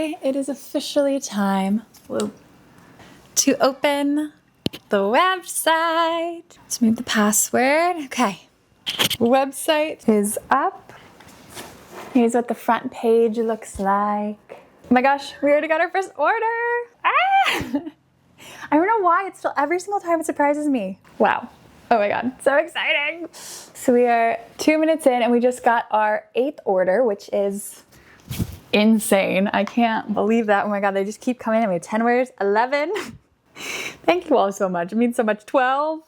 Okay, it is officially time to open the website. Let's move the password. Okay, website is up. Here's what the front page looks like. Oh my gosh, we already got our first order. Ah! I don't know why, it's still every single time it surprises me. Wow. Oh my God, so exciting. So we are 2 minutes in and we just got our 8th order, which is insane. I can't believe that. Oh my God, they just keep coming in. We have 10 orders, 11. Thank you all so much. It means so much. 12.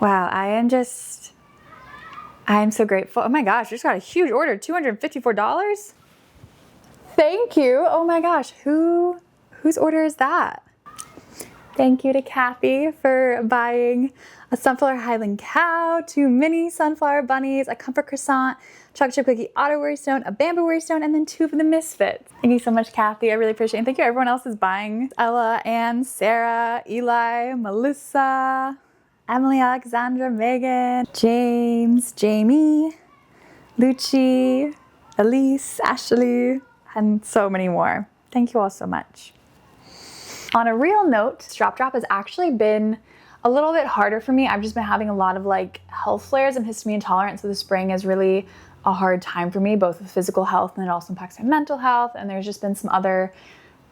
Wow, I am so grateful. Oh my gosh, just got a huge order, $254. Thank you. Oh my gosh, whose order is that? Thank you to Kathy for buying a sunflower Highland cow, 2 mini sunflower bunnies, a comfort croissant, chocolate chip cookie auto worry stone, a bamboo worry stone, and then 2 of the misfits. Thank you so much, Kathy. I really appreciate it. And thank you everyone else who's buying. Ella, Anne, Sarah, Eli, Melissa, Emily, Alexandra, Megan, James, Jamie, Lucci, Elise, Ashley, and so many more. Thank you all so much. On a real note, strap drop has actually been a little bit harder for me. I've just been having a lot of health flares. I'm histamine intolerant, so the spring is really a hard time for me, both with physical health and it also impacts my mental health. And there's just been some other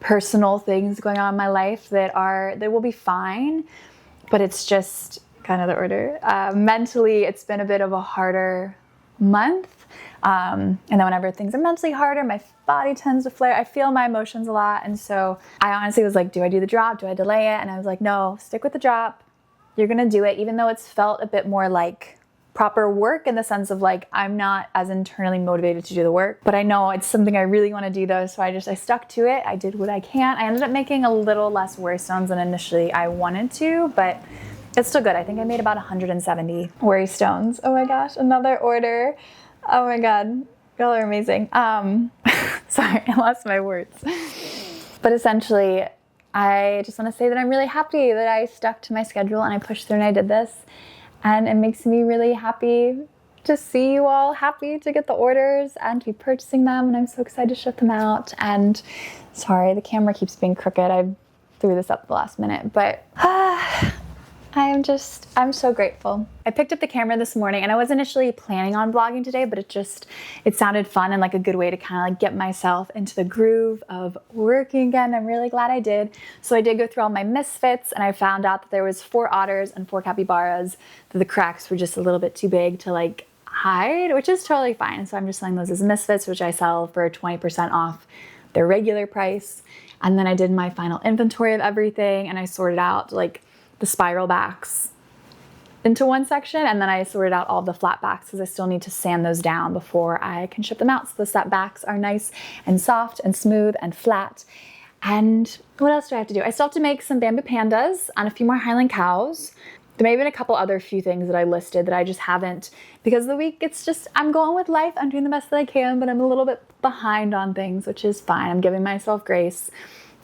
personal things going on in my life that will be fine, but it's just kind of the order. Mentally, it's been a bit of a harder month. And then whenever things are mentally harder, my body tends to flare. I feel my emotions a lot. And so I honestly was like, do I do the drop? Do I delay it? And I was like, no, stick with the drop. You're going to do it, even though it's felt a bit more like proper work in the sense of I'm not as internally motivated to do the work, but I know it's something I really want to do though. So I stuck to it. I did what I can. I ended up making a little less worry stones than initially I wanted to, but it's still good. I think I made about 170 worry stones. Oh my gosh, another order. Oh my God, y'all are amazing. Sorry, I lost my words. But essentially, I just want to say that I'm really happy that I stuck to my schedule and I pushed through and I did this. And it makes me really happy to see you all happy to get the orders and to be purchasing them. And I'm so excited to ship them out. And sorry, the camera keeps being crooked. I threw this up at the last minute, but I'm so grateful. I picked up the camera this morning and I was initially planning on vlogging today, but it sounded fun and a good way to kind of get myself into the groove of working again. I'm really glad I did. So I did go through all my misfits and I found out that there was 4 otters and 4 capybaras, that the cracks were just a little bit too big to hide, which is totally fine. So I'm just selling those as misfits, which I sell for 20% off their regular price. And then I did my final inventory of everything and I sorted out the spiral backs into one section, and then I sorted out all the flat backs because I still need to sand those down before I can ship them out. So the flat backs are nice and soft and smooth and flat. And what else do I have to do? I still have to make some bamboo pandas and a few more Highland cows. There may have been a couple other few things that I listed that I just haven't, because of the week, I'm going with life. I'm doing the best that I can, but I'm a little bit behind on things, which is fine. I'm giving myself grace.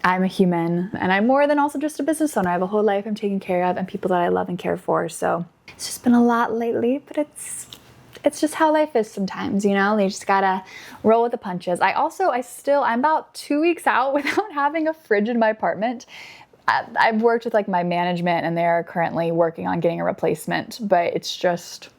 I'm a human and I'm more than also just a business owner. I have a whole life I'm taking care of and people that I love and care for. So it's just been a lot lately, but it's just how life is sometimes, you just gotta roll with the punches. I'm about 2 weeks out without having a fridge in my apartment. I've worked with my management and they're currently working on getting a replacement, but it's just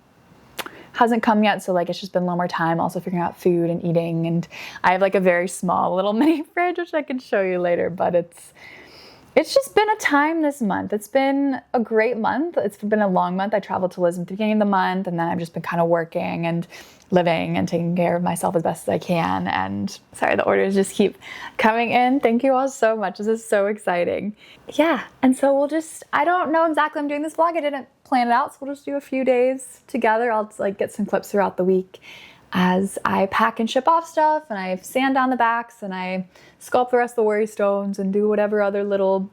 hasn't come yet. So it's just been a little more time also figuring out food and eating. And I have a very small little mini fridge, which I can show you later, but it's just been a time this month. It's been a great month. It's been a long month. I traveled to Lisbon at the beginning of the month and then I've just been kind of working and living and taking care of myself as best as I can. And sorry, the orders just keep coming in. Thank you all so much. This is so exciting. Yeah. And so I don't know exactly I'm doing this vlog. I didn't plan it out. So we'll just do a few days together. I'll get some clips throughout the week as I pack and ship off stuff and I sand down the backs and I sculpt the rest of the worry stones and do whatever other little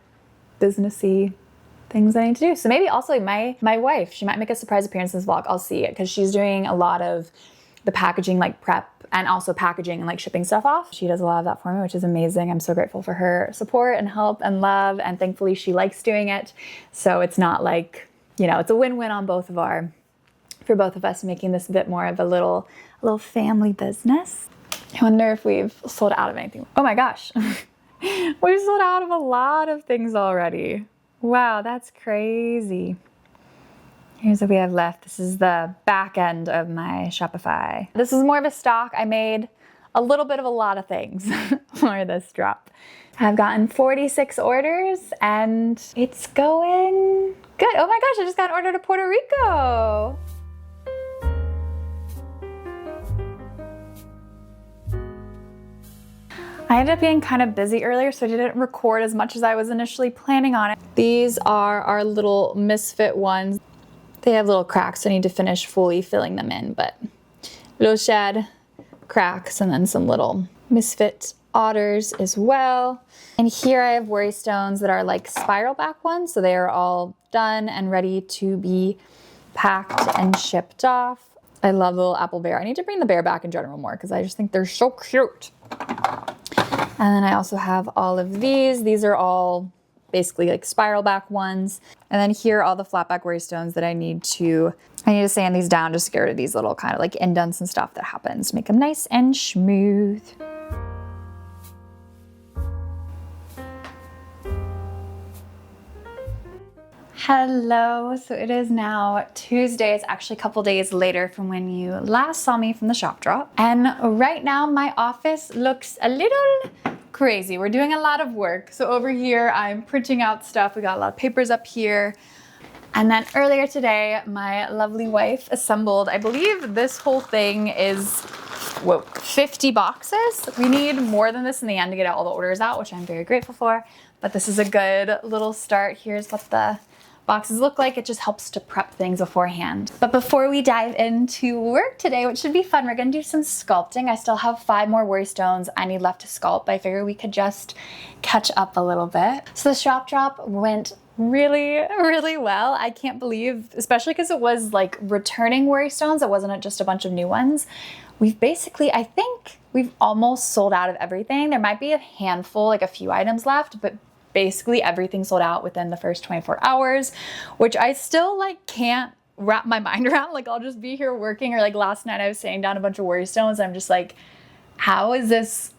businessy things I need to do. So maybe also my wife, she might make a surprise appearance in this vlog. I'll see it because she's doing a lot of the packaging prep and also packaging and shipping stuff off. She does a lot of that for me, which is amazing. I'm so grateful for her support and help and love, and thankfully she likes doing it. So it's not it's a win-win on both of our for both of us, making this a bit more of a little family business. I wonder if we've sold out of anything. Oh my gosh. We've sold out of a lot of things already. Wow, that's crazy. Here's what we have left. This is the back end of my Shopify. This is more of a stock. I made a little bit of a lot of things for this drop. I've gotten 46 orders and it's going good. Oh my gosh, I just got an order to Puerto Rico. I ended up being kind of busy earlier, so I didn't record as much as I was initially planning on it. These are our little misfit ones. They have little cracks, so I need to finish fully filling them in, but little shad cracks and then some little misfit otters as well. And here I have worry stones that are like spiral back ones, so they are all done and ready to be packed and shipped off. I love the little apple bear. I need to bring the bear back in general more because I just think they're so cute. And then I also have all of these. These are all basically like spiral back ones. And then here are all the flat back worry stones that I need to sand these down just to get rid of these little kind of like indents and stuff that happens to make them nice and smooth. Hello, so it is now Tuesday. It's actually a couple days later from when you last saw me from the shop drop. And right now my office looks a little crazy. We're doing a lot of work. So over here, I'm printing out stuff. We got a lot of papers up here. And then earlier today, my lovely wife assembled, I believe this whole thing is, 50 boxes. We need more than this in the end to get all the orders out, which I'm very grateful for. But this is a good little start. Here's what the boxes look like. It just helps to prep things beforehand. But before we dive into work today, which should be fun, we're gonna do some sculpting. I still have 5 more worry stones I need left to sculpt, but I figured we could just catch up a little bit. So the shop drop went really, really well. I can't believe, especially because it was like returning worry stones. It wasn't just a bunch of new ones. We've basically, I think we've almost sold out of everything. There might be a handful, like a few items left, but basically everything sold out within the first 24 hours, which I still like can't wrap my mind around. Like I'll just be here working, or like last night I was sanding down a bunch of worry stones and I'm just like, how is this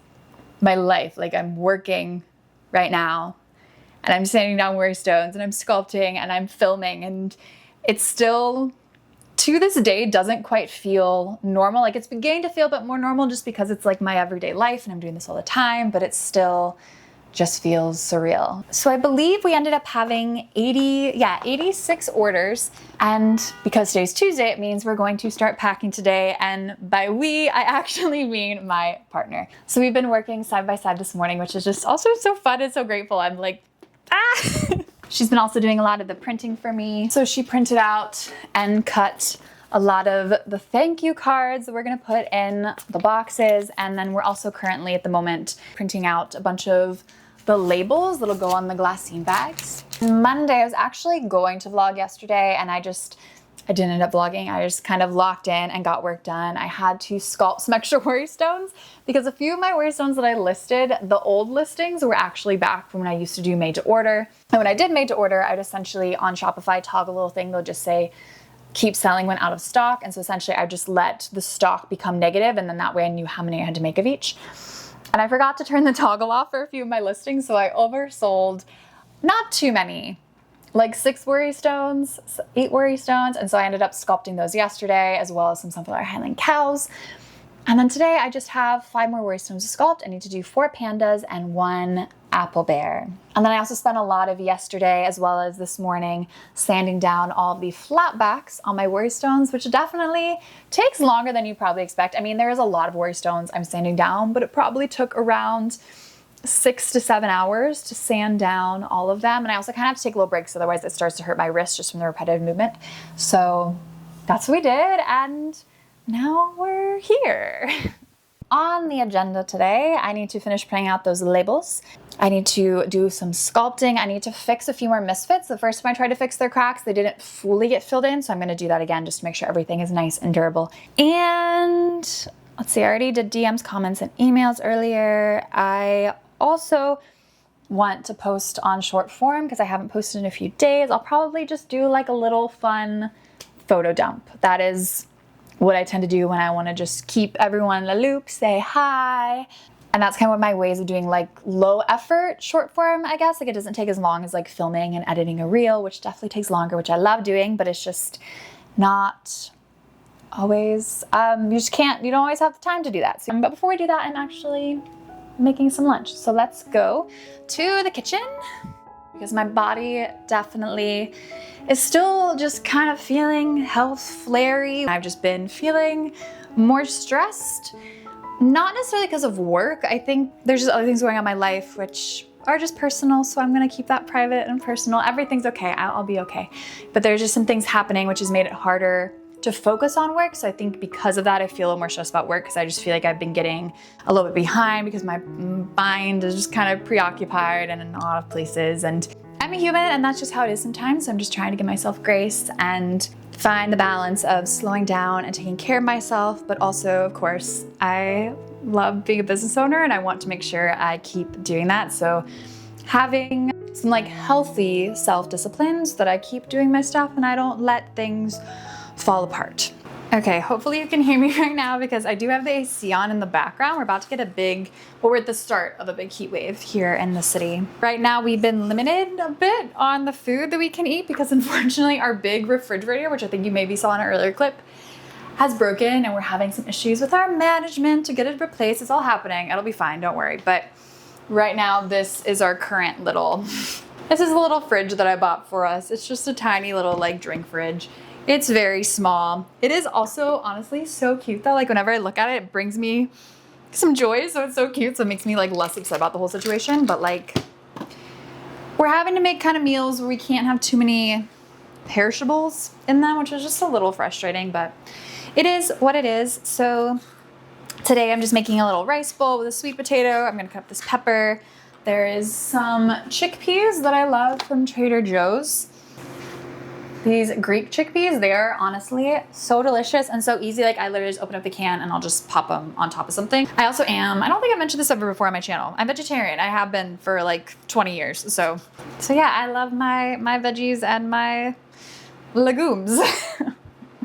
my life? Like I'm working right now and I'm sanding down worry stones and I'm sculpting and I'm filming, and it's still, to this day, doesn't quite feel normal. Like it's beginning to feel a bit more normal just because it's like my everyday life and I'm doing this all the time, but it's still just feels surreal. So I believe we ended up having 86 orders. And because today's Tuesday, it means we're going to start packing today. And by we, I actually mean my partner. So we've been working side by side this morning, which is just also so fun and so grateful. I'm like, ah! She's been also doing a lot of the printing for me. So she printed out and cut a lot of the thank you cards that we're gonna put in the boxes. And then we're also currently at the moment printing out a bunch of the labels that'll go on the glassine bags. Monday, I was actually going to vlog yesterday and I didn't end up vlogging. I just kind of locked in and got work done. I had to sculpt some extra worry stones because a few of my worry stones that I listed, the old listings were actually back from when I used to do made to order. And when I did made to order, I'd essentially on Shopify toggle a little thing. They'll just say, keep selling when out of stock. And so essentially I just let the stock become negative, and then that way I knew how many I had to make of each. And I forgot to turn the toggle off for a few of my listings, so I oversold not too many, like 6 worry stones, 8 worry stones. And so I ended up sculpting those yesterday, as well as some sunflower Highland cows. And then today I just have 5 more worry stones to sculpt. I need to do 4 pandas and 1 apple bear. And then I also spent a lot of yesterday, as well as this morning, sanding down all the flat backs on my worry stones, which definitely takes longer than you probably expect. I mean, there is a lot of worry stones I'm sanding down, but it probably took around 6 to 7 hours to sand down all of them. And I also kind of have to take little breaks, otherwise it starts to hurt my wrist just from the repetitive movement. So that's what we did, and now we're here. On the agenda today, I need to finish printing out those labels. I need to do some sculpting. I need to fix a few more misfits. The first time I tried to fix their cracks, they didn't fully get filled in, so I'm gonna do that again just to make sure everything is nice and durable. And let's see, I already did DMs, comments, and emails earlier. I also want to post on short form because I haven't posted in a few days. I'll probably just do like a little fun photo dump. That is what I tend to do when I want to just keep everyone in the loop, say hi. And that's kind of what my ways of doing like low effort short form, I guess. Like it doesn't take as long as like filming and editing a reel, which definitely takes longer, which I love doing, but it's just not always, you don't always have the time to do that. So, but before we do that, I'm actually making some lunch. So let's go to the kitchen because my body definitely is still just kind of feeling health flary. I've just been feeling more stressed, not necessarily because of work. I think there's just other things going on in my life which are just personal, so I'm gonna keep that private and personal. Everything's okay, I'll be okay. But there's just some things happening which has made it harder to focus on work. So I think because of that, I feel a little more stressed about work because I just feel like I've been getting a little bit behind because my mind is just kind of preoccupied and in a lot of places. And I'm a human and that's just how it is sometimes. So I'm just trying to give myself grace and find the balance of slowing down and taking care of myself. But also, of course, I love being a business owner and I want to make sure I keep doing that. So having some like healthy self-discipline so that I keep doing my stuff and I don't let things fall apart. Okay, hopefully you can hear me right now because I do have the AC on in the background. We're about to get we're at the start of a big heat wave here in the city. Right now we've been limited a bit on the food that we can eat because unfortunately our big refrigerator, which I think you maybe saw in an earlier clip, has broken and we're having some issues with our management to get it replaced. It's all happening, it'll be fine, don't worry. But right now this is our current this is a little fridge that I bought for us. It's just a tiny little like drink fridge. It's very small. It is also honestly so cute though. Like whenever I look at it, it brings me some joy. So it's so cute. So it makes me like less upset about the whole situation. But like we're having to make kind of meals where we can't have too many perishables in them, which is just a little frustrating, but it is what it is. So today I'm just making a little rice bowl with a sweet potato. I'm gonna cut up this pepper. There is some chickpeas that I love from Trader Joe's. These Greek chickpeas, they are honestly so delicious and so easy. Like I literally just open up the can and I'll just pop them on top of something. I also I don't think I mentioned this ever before on my channel. I'm vegetarian. I have been for like 20 years. So yeah, I love my veggies and my legumes. And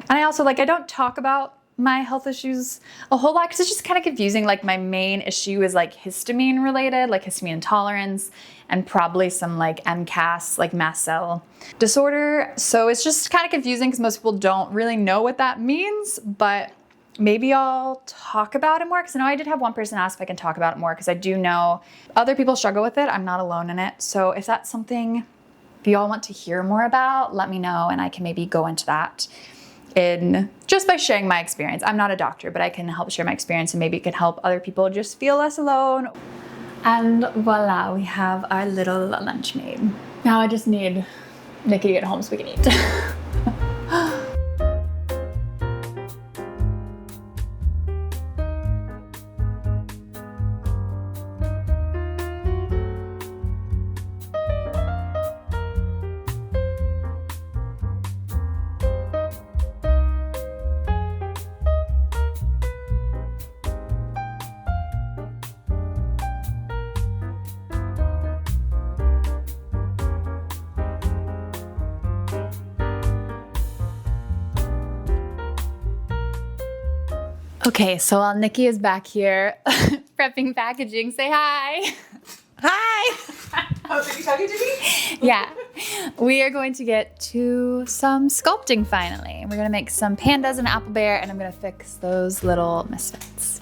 I also I don't talk about my health issues a whole lot because it's just kind of confusing. Like my main issue is like histamine related, like histamine intolerance and probably some like MCAS, like mast cell disorder. So it's just kind of confusing because most people don't really know what that means, but maybe I'll talk about it more because I know I did have one person ask if I can talk about it more because I do know other people struggle with it. I'm not alone in it. So if that's something if y'all want to hear more about, let me know and I can maybe go into that just by sharing my experience. I'm not a doctor, but I can help share my experience and maybe it can help other people just feel less alone. And voila, we have our little lunch made. Now I just need Nikki to get home so we can eat. Okay, so while Nikki is back here prepping packaging, say hi. Hi. Oh, are you talking to me? Yeah, we are going to get to some sculpting finally. We're gonna make some pandas and an apple bear and I'm gonna fix those little misfits.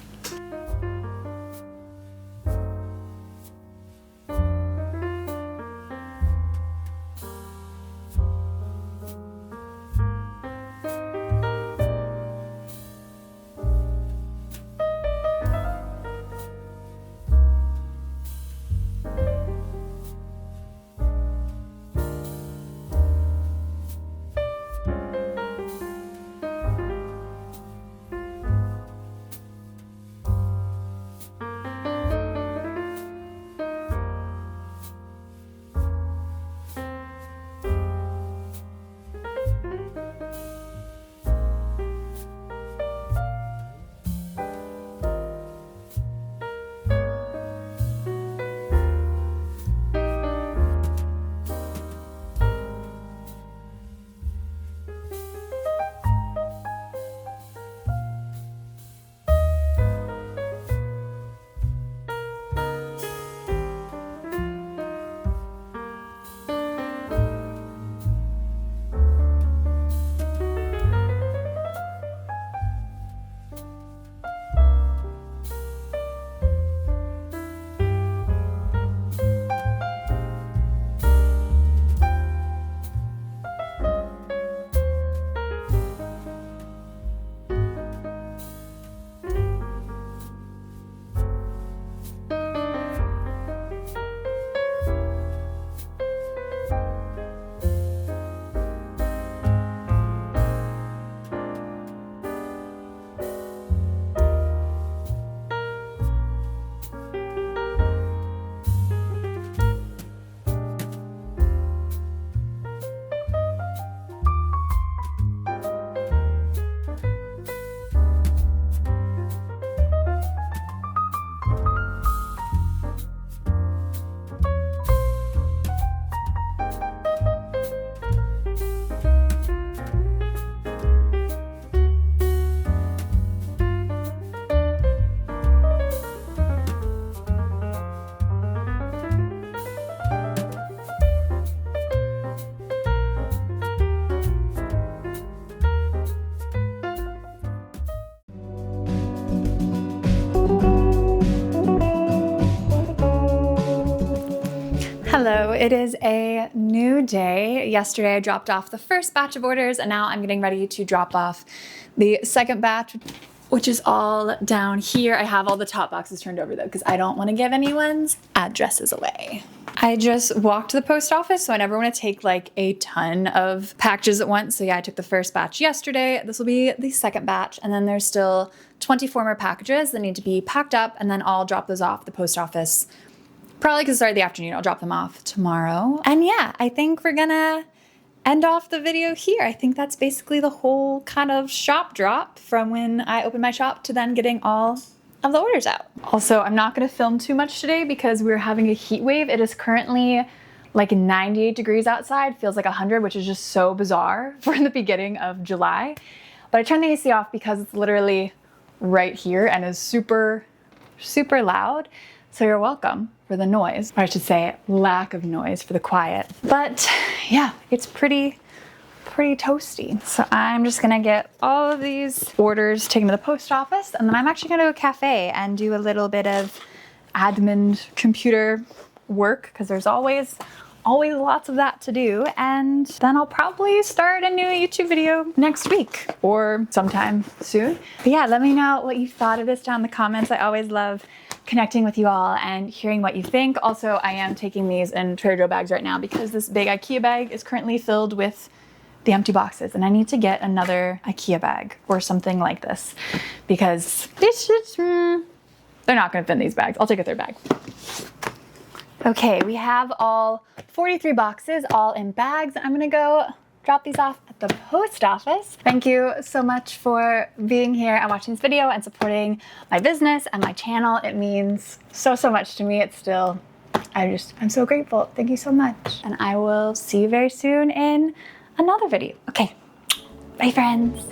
Hello, it is a new day. Yesterday I dropped off the first batch of orders and now I'm getting ready to drop off the second batch, which is all down here. I have all the top boxes turned over though because I don't want to give anyone's addresses away. I just walked to the post office, so I never want to take like a ton of packages at once. So yeah, I took the first batch yesterday. This will be the second batch, and then there's still 24 more packages that need to be packed up, and then I'll drop those off at the post office. Probably because it's already the afternoon, I'll drop them off tomorrow. And yeah, I think we're gonna end off the video here. I think that's basically the whole kind of shop drop from when I opened my shop to then getting all of the orders out. Also, I'm not gonna film too much today because we're having a heat wave. It is currently like 98 degrees outside, feels like 100, which is just so bizarre for the beginning of July. But I turned the AC off because it's literally right here and is super, super loud. So you're welcome for the noise, or I should say lack of noise for the quiet. But yeah, it's pretty toasty. So I'm just gonna get all of these orders taken to the post office, and then I'm actually gonna go to a cafe and do a little bit of admin computer work because there's always lots of that to do. And then I'll probably start a new YouTube video next week or sometime soon. But yeah, let me know what you thought of this down in the comments. I always love connecting with you all and hearing what you think. Also, I am taking these in Trader Joe bags right now because this big IKEA bag is currently filled with the empty boxes, and I need to get another IKEA bag or something like this because this is, they're not gonna fit in these bags. I'll take a third bag. Okay, we have all 43 boxes all in bags. I'm gonna go drop these off at the post office. Thank you so much for being here and watching this video and supporting my business and my channel. It means so much to me. It's still, I'm so grateful. Thank you so much. And I will see you very soon in another video. Okay, bye friends.